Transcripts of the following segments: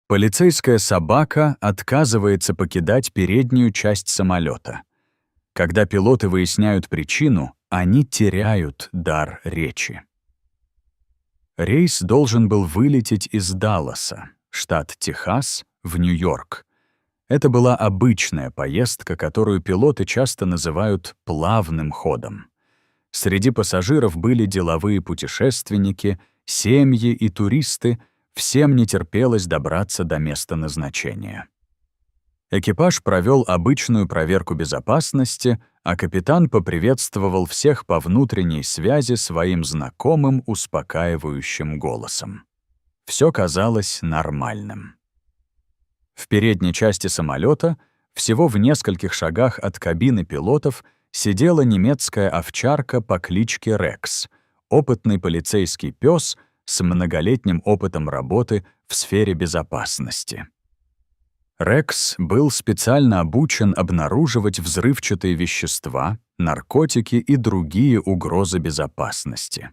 Полицейская собака отказывается покидать переднюю часть самолета. Когда пилоты выясняют причину, они теряют дар речи. Рейс должен был вылететь из Далласа, штат Техас, в Нью-Йорк. Это была обычная поездка, которую пилоты часто называют «плавным ходом». Среди пассажиров были деловые путешественники, семьи и туристы, всем не терпелось добраться до места назначения. Экипаж провел обычную проверку безопасности, а капитан поприветствовал всех по внутренней связи своим знакомым успокаивающим голосом. Все казалось нормальным. В передней части самолета, всего в нескольких шагах от кабины пилотов, сидела немецкая овчарка по кличке Рекс, опытный полицейский пес с многолетним опытом работы в сфере безопасности. Рекс был специально обучен обнаруживать взрывчатые вещества, наркотики и другие угрозы безопасности.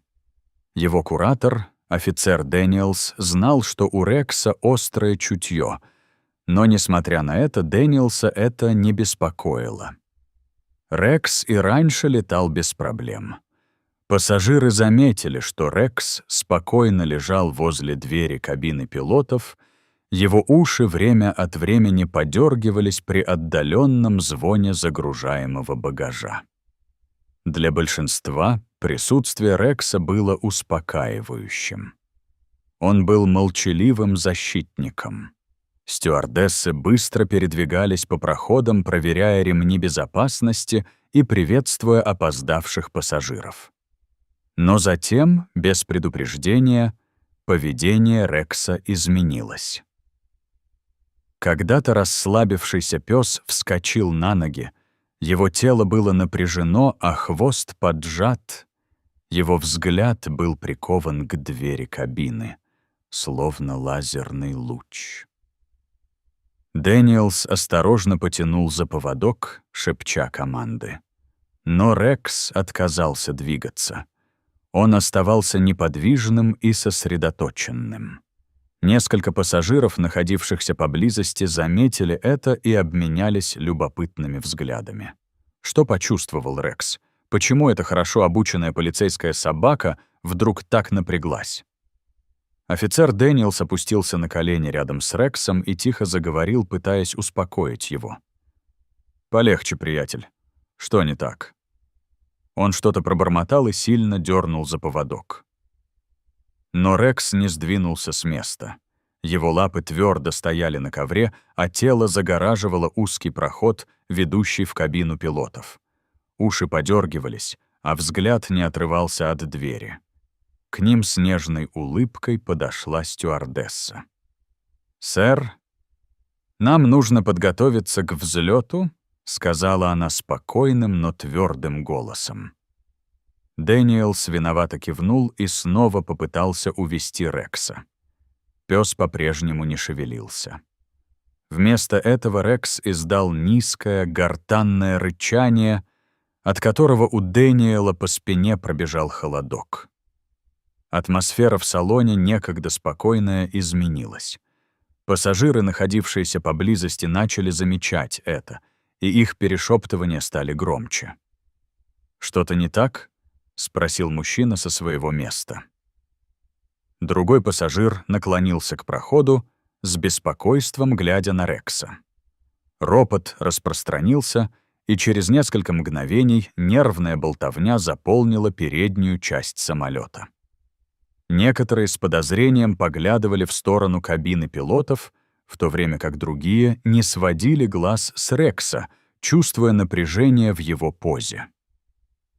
Его куратор, офицер Дэниелс, знал, что у Рекса острое чутье, но, несмотря на это, Дэниелса это не беспокоило. Рекс и раньше летал без проблем. Пассажиры заметили, что Рекс спокойно лежал возле двери кабины пилотов, его уши время от времени подергивались при отдаленном звоне загружаемого багажа. Для большинства присутствие Рекса было успокаивающим. Он был молчаливым защитником. Стюардессы быстро передвигались по проходам, проверяя ремни безопасности и приветствуя опоздавших пассажиров. Но затем, без предупреждения, поведение Рекса изменилось. Когда-то расслабившийся пес вскочил на ноги, его тело было напряжено, а хвост поджат. Его взгляд был прикован к двери кабины, словно лазерный луч. Дэниелс осторожно потянул за поводок, шепча команды. Но Рекс отказался двигаться. Он оставался неподвижным и сосредоточенным. Несколько пассажиров, находившихся поблизости, заметили это и обменялись любопытными взглядами. Что почувствовал Рекс? Почему эта хорошо обученная полицейская собака вдруг так напряглась? Офицер Дэниелс опустился на колени рядом с Рексом и тихо заговорил, пытаясь успокоить его. «Полегче, приятель. Что не так?» Он что-то пробормотал и сильно дернул за поводок. Но Рекс не сдвинулся с места. Его лапы твердо стояли на ковре, а тело загораживало узкий проход, ведущий в кабину пилотов. Уши подергивались, а взгляд не отрывался от двери. К ним с нежной улыбкой подошла стюардесса. «Сэр, нам нужно подготовиться к взлету», — сказала она спокойным, но твердым голосом. Дэниелс виновато кивнул и снова попытался увести Рекса. Пес по-прежнему не шевелился. Вместо этого Рекс издал низкое, гортанное рычание, от которого у Дэниела по спине пробежал холодок. Атмосфера в салоне, некогда спокойная, изменилась. Пассажиры, находившиеся поблизости, начали замечать это, и их перешептывания стали громче. «Что-то не так?» — спросил мужчина со своего места. Другой пассажир наклонился к проходу, с беспокойством глядя на Рекса. Ропот распространился, и через несколько мгновений нервная болтовня заполнила переднюю часть самолета. Некоторые с подозрением поглядывали в сторону кабины пилотов, в то время как другие не сводили глаз с Рекса, чувствуя напряжение в его позе.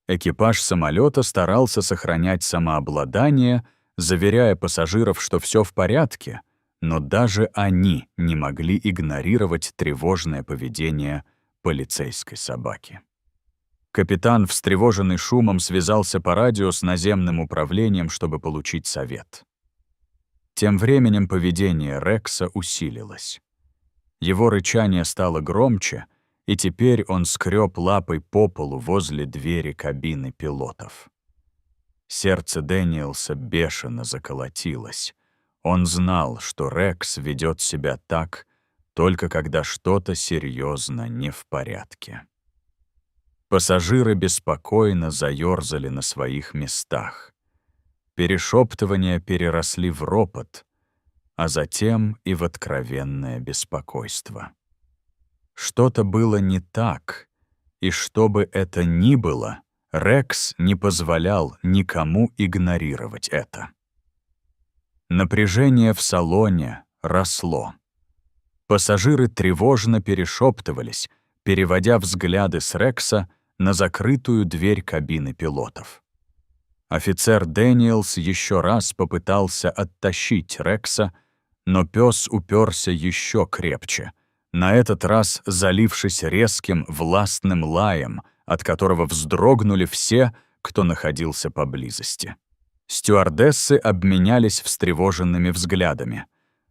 Экипаж самолета старался сохранять самообладание, заверяя пассажиров, что все в порядке, но даже они не могли игнорировать тревожное поведение полицейской собаки. Капитан, встревоженный шумом, связался по радио с наземным управлением, чтобы получить совет. Тем временем поведение Рекса усилилось. Его рычание стало громче, и теперь он скреб лапой по полу возле двери кабины пилотов. Сердце Дэниелса бешено заколотилось. Он знал, что Рекс ведет себя так, только когда что-то серьезно не в порядке. Пассажиры беспокойно заёрзали на своих местах. Перешептывания переросли в ропот, а затем и в откровенное беспокойство. Что-то было не так, и что бы это ни было, Рекс не позволял никому игнорировать это. Напряжение в салоне росло. Пассажиры тревожно перешептывались, переводя взгляды с Рекса на закрытую дверь кабины пилотов. Офицер Дэниелс еще раз попытался оттащить Рекса, но пес уперся еще крепче, на этот раз залившись резким властным лаем, от которого вздрогнули все, кто находился поблизости. Стюардессы обменялись встревоженными взглядами.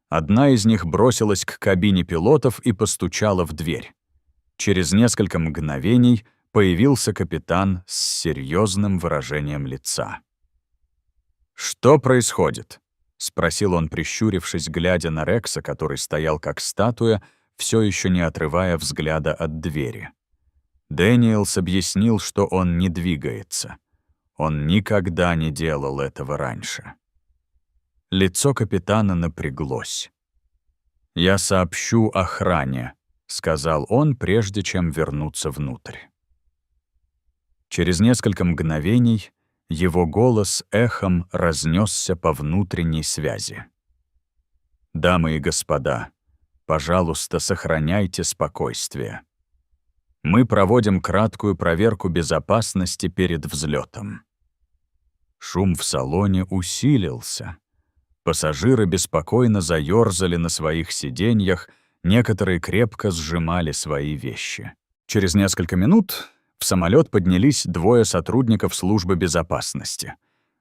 Одна из них бросилась к кабине пилотов и постучала в дверь. Через несколько мгновений появился капитан с серьезным выражением лица. «Что происходит?» — спросил он, прищурившись, глядя на Рекса, который стоял как статуя, все еще не отрывая взгляда от двери. Дэниелс объяснил, что он не двигается. Он никогда не делал этого раньше. Лицо капитана напряглось. «Я сообщу охране», — сказал он, прежде чем вернуться внутрь. Через несколько мгновений его голос эхом разнесся по внутренней связи. «Дамы и господа, пожалуйста, сохраняйте спокойствие. Мы проводим краткую проверку безопасности перед взлетом». Шум в салоне усилился. Пассажиры беспокойно заёрзали на своих сиденьях, некоторые крепко сжимали свои вещи. Через несколько минут в самолет поднялись двое сотрудников службы безопасности.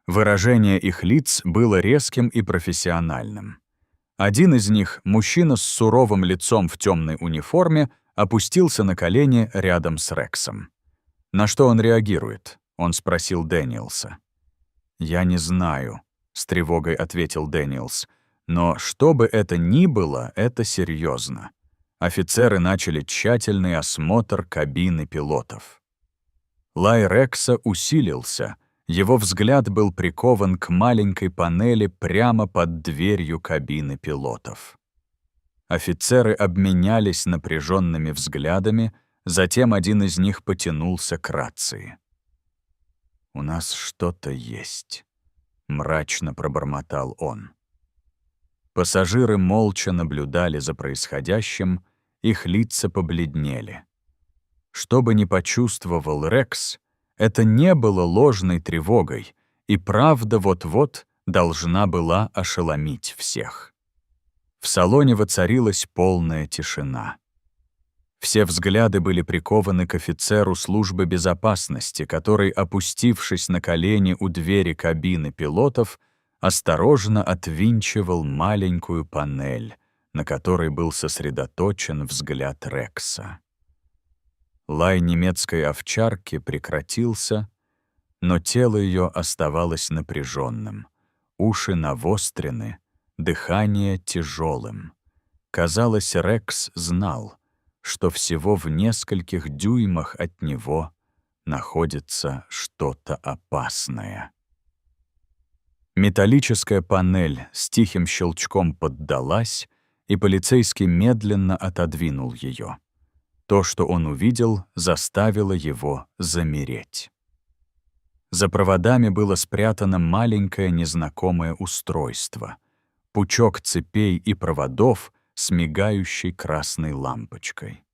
Выражение их лиц было резким и профессиональным. Один из них, мужчина с суровым лицом в темной униформе, опустился на колени рядом с Рексом. «На что он реагирует?» — он спросил Дэниелса. «Я не знаю», — с тревогой ответил Дэниелс. «Но что бы это ни было, это серьезно». Офицеры начали тщательный осмотр кабины пилотов. Лай Рекса усилился. Его взгляд был прикован к маленькой панели прямо под дверью кабины пилотов. Офицеры обменялись напряженными взглядами, затем один из них потянулся к рации. «У нас что-то есть», — мрачно пробормотал он. Пассажиры молча наблюдали за происходящим, их лица побледнели. Что бы ни почувствовал Рекс, это не было ложной тревогой, и правда вот-вот должна была ошеломить всех. В салоне воцарилась полная тишина. Все взгляды были прикованы к офицеру службы безопасности, который, опустившись на колени у двери кабины пилотов, осторожно отвинчивал маленькую панель, на которой был сосредоточен взгляд Рекса. Лай немецкой овчарки прекратился, но тело ее оставалось напряженным, уши навострены, дыхание тяжелым. Казалось, Рекс знал, что всего в нескольких дюймах от него находится что-то опасное. Металлическая панель с тихим щелчком поддалась, и полицейский медленно отодвинул ее. То, что он увидел, заставило его замереть. За проводами было спрятано маленькое незнакомое устройство — пучок цепей и проводов с мигающей красной лампочкой.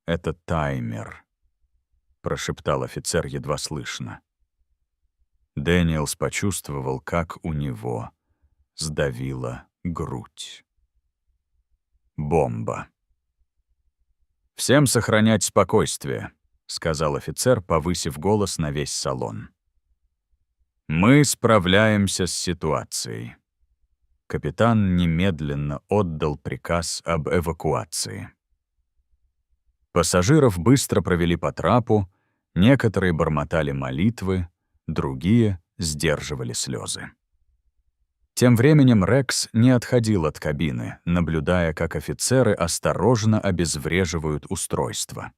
«Это таймер», — прошептал офицер едва слышно. Дэниелс почувствовал, как у него сдавила грудь. Бомба. «Всем сохранять спокойствие», — сказал офицер, повысив голос на весь салон. «Мы справляемся с ситуацией». Капитан немедленно отдал приказ об эвакуации. Пассажиров быстро провели по трапу, некоторые бормотали молитвы, другие сдерживали слезы. Тем временем Рекс не отходил от кабины, наблюдая, как офицеры осторожно обезвреживают устройство.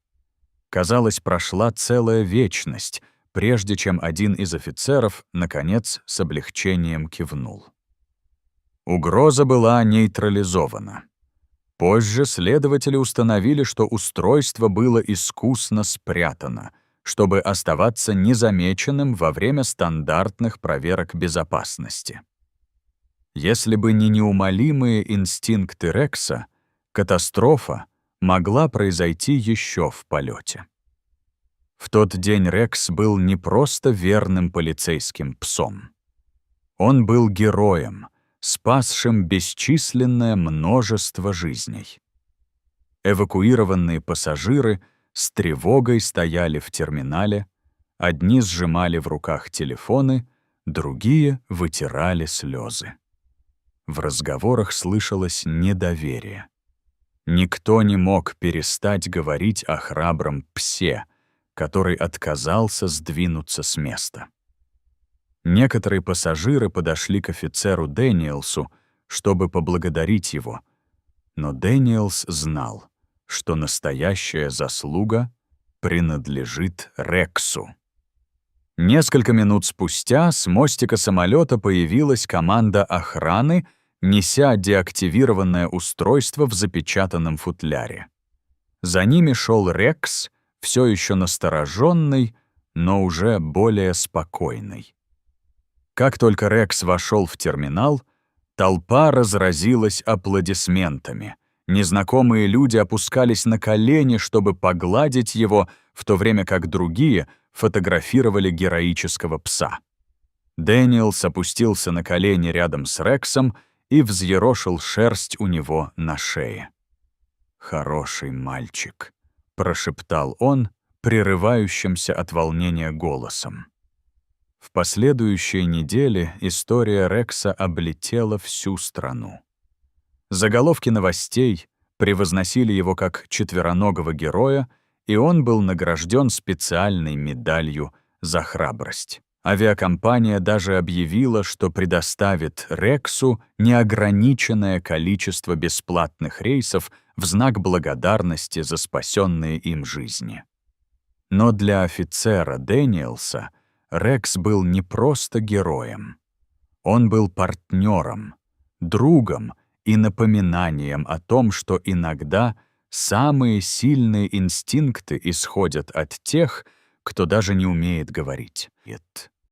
Казалось, прошла целая вечность, прежде чем один из офицеров, наконец, с облегчением кивнул. Угроза была нейтрализована. Позже следователи установили, что устройство было искусно спрятано, чтобы оставаться незамеченным во время стандартных проверок безопасности. Если бы не неумолимые инстинкты Рекса, катастрофа могла произойти еще в полете. В тот день Рекс был не просто верным полицейским псом. Он был героем, спасшим бесчисленное множество жизней. Эвакуированные пассажиры с тревогой стояли в терминале, одни сжимали в руках телефоны, другие вытирали слезы. В разговорах слышалось недоверие. Никто не мог перестать говорить о храбром псе, который отказался сдвинуться с места. Некоторые пассажиры подошли к офицеру Дэниелсу, чтобы поблагодарить его, но Дэниелс знал, что настоящая заслуга принадлежит Рексу. Несколько минут спустя с мостика самолета появилась команда охраны, неся деактивированное устройство в запечатанном футляре. За ними шел Рекс, все еще настороженный, но уже более спокойный. Как только Рекс вошел в терминал, толпа разразилась аплодисментами. Незнакомые люди опускались на колени, чтобы погладить его, в то время как другие фотографировали героического пса. Дэниелс опустился на колени рядом с Рексом и взъерошил шерсть у него на шее. «Хороший мальчик», — прошептал он, прерывающимся от волнения голосом. В последующие недели история Рекса облетела всю страну. Заголовки новостей превозносили его как четвероногого героя, и он был награжден специальной медалью за храбрость. Авиакомпания даже объявила, что предоставит Рексу неограниченное количество бесплатных рейсов в знак благодарности за спасенные им жизни. Но для офицера Дэниелса Рекс был не просто героем. Он был партнером, другом и напоминанием о том, что иногда самые сильные инстинкты исходят от тех, кто даже не умеет говорить «нет».